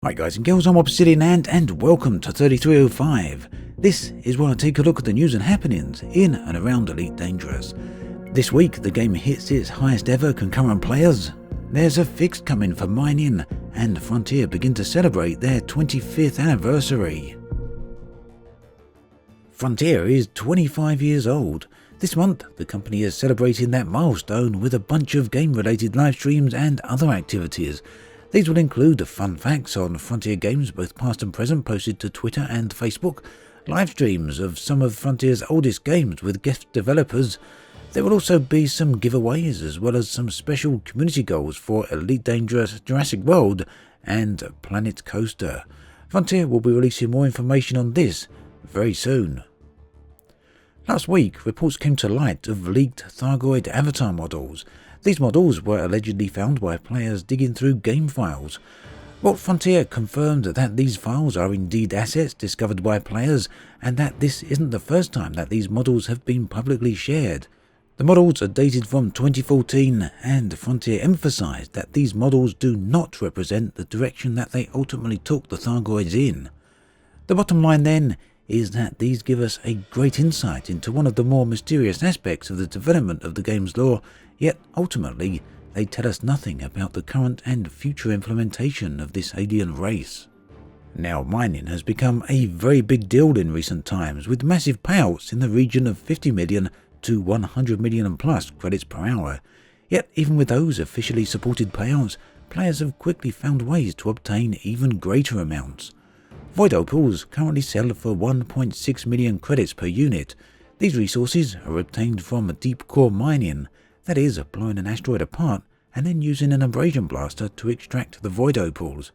Hi guys and girls, I'm Abrasion and welcome to 3305. This is where I take a look at the news and happenings in and around Elite Dangerous. This week the game hits its highest ever concurrent players, there's a fix coming for mining, and Frontier begin to celebrate their 25th anniversary. Frontier is 25 years old. This month the company is celebrating that milestone with a bunch of game related live streams and other activities. These will include fun facts on Frontier games, both past and present, posted to Twitter and Facebook, live streams of some of Frontier's oldest games with guest developers. There will also be some giveaways as well as some special community goals for Elite Dangerous, Jurassic World and Planet Coaster. Frontier will be releasing more information on this very soon. Last week, reports came to light of leaked Thargoid avatar models. These models were allegedly found by players digging through game files. Well, Frontier confirmed that these files are indeed assets discovered by players, and that this isn't the first time that these models have been publicly shared. The models are dated from 2014, and Frontier emphasized that these models do not represent the direction that they ultimately took the Thargoids in. The bottom line then is that these give us a great insight into one of the more mysterious aspects of the development of the game's lore, yet ultimately they tell us nothing about the current and future implementation of this alien race. Now, mining has become a very big deal in recent times, with massive payouts in the region of 50 million to 100 million and plus credits per hour. Yet even with those officially supported payouts, players have quickly found ways to obtain even greater amounts. Void opals currently sell for 1.6 million credits per unit. These resources are obtained from deep core mining, that is, blowing an asteroid apart and then using an abrasion blaster to extract the void opals.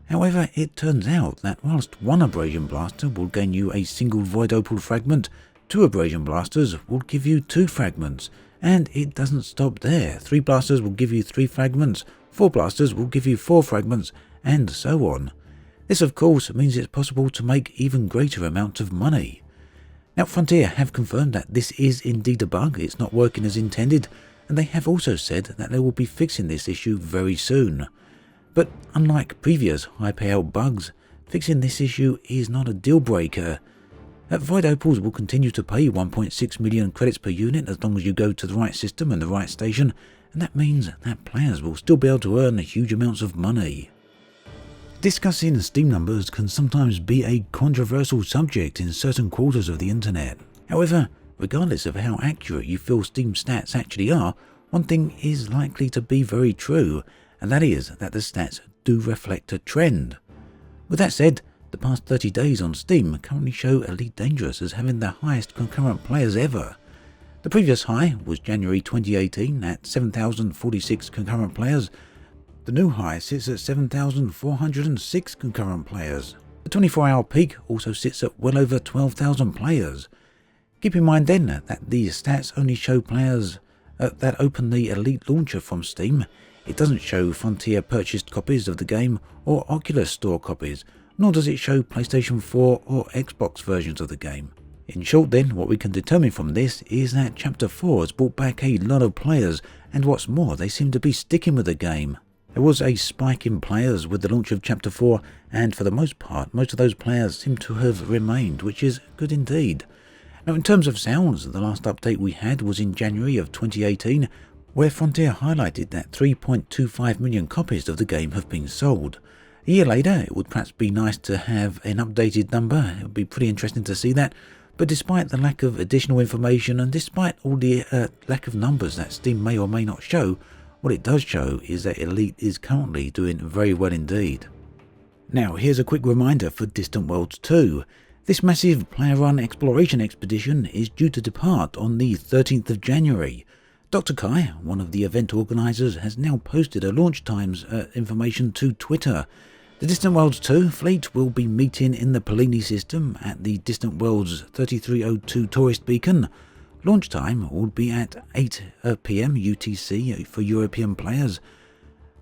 However, it turns out that whilst one abrasion blaster will gain you a single void opal fragment, 2 abrasion blasters will give you 2 fragments, and it doesn't stop there. 3 blasters will give you 3 fragments, 4 blasters will give you 4 fragments, and so on. This of course means it's possible to make even greater amounts of money. Now, Frontier have confirmed that this is indeed a bug, it's not working as intended, and they have also said that they will be fixing this issue very soon. But unlike previous high payout bugs, fixing this issue is not a deal breaker. Void opals will continue to pay 1.6 million credits per unit as long as you go to the right system and the right station, and that means that players will still be able to earn huge amounts of money. Discussing Steam numbers can sometimes be a controversial subject in certain quarters of the internet. However, regardless of how accurate you feel Steam stats actually are, one thing is likely to be very true, and that is that the stats do reflect a trend. With that said, the past 30 days on Steam currently show Elite Dangerous as having the highest concurrent players ever. The previous high was January 2018 at 7,046 concurrent players. The new high sits at 7,406 concurrent players. The 24-hour peak also sits at well over 12,000 players. Keep in mind then that these stats only show players that open the Elite launcher from Steam. It doesn't show Frontier purchased copies of the game or Oculus Store copies, nor does it show PlayStation 4 or Xbox versions of the game. In short then, what we can determine from this is that Chapter 4 has brought back a lot of players, and what's more, they seem to be sticking with the game. There was a spike in players with the launch of Chapter 4, and for the most part, most of those players seem to have remained, which is good indeed. Now, in terms of sales, the last update we had was in January of 2018, where Frontier highlighted that 3.25 million copies of the game have been sold. A year later, it would perhaps be nice to have an updated number. It would be pretty interesting to see that. But despite the lack of additional information, and despite all the lack of numbers that Steam may or may not show, what it does show is that Elite is currently doing very well indeed. Now, here's a quick reminder for Distant Worlds 2. This massive player-run exploration expedition is due to depart on the 13th of January. Dr. Kai, one of the event organisers, has now posted a launch times information to Twitter. The Distant Worlds 2 fleet will be meeting in the Polini system at the Distant Worlds 3302 tourist beacon. Launch time will be at 8 PM UTC for European players,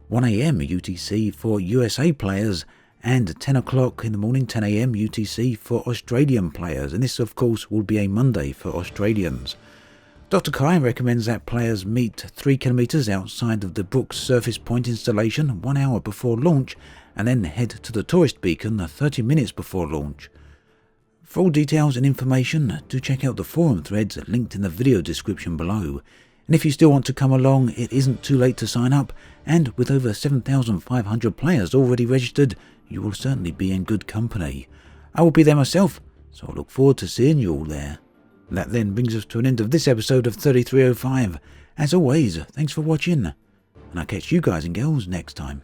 1 AM UTC for USA players, and 10 o'clock in the morning, 10 AM UTC for Australian players, and this of course will be a Monday for Australians. Dr. Kai recommends that players meet 3 kilometers outside of the Brooks Surface Point installation 1 hour before launch, and then head to the tourist beacon 30 minutes before launch. For all details and information, do check out the forum threads linked in the video description below. And if you still want to come along, it isn't too late to sign up, and with over 7,500 players already registered, you will certainly be in good company. I will be there myself, so I look forward to seeing you all there. And that then brings us to an end of this episode of 3305. As always, thanks for watching, and I'll catch you guys and girls next time.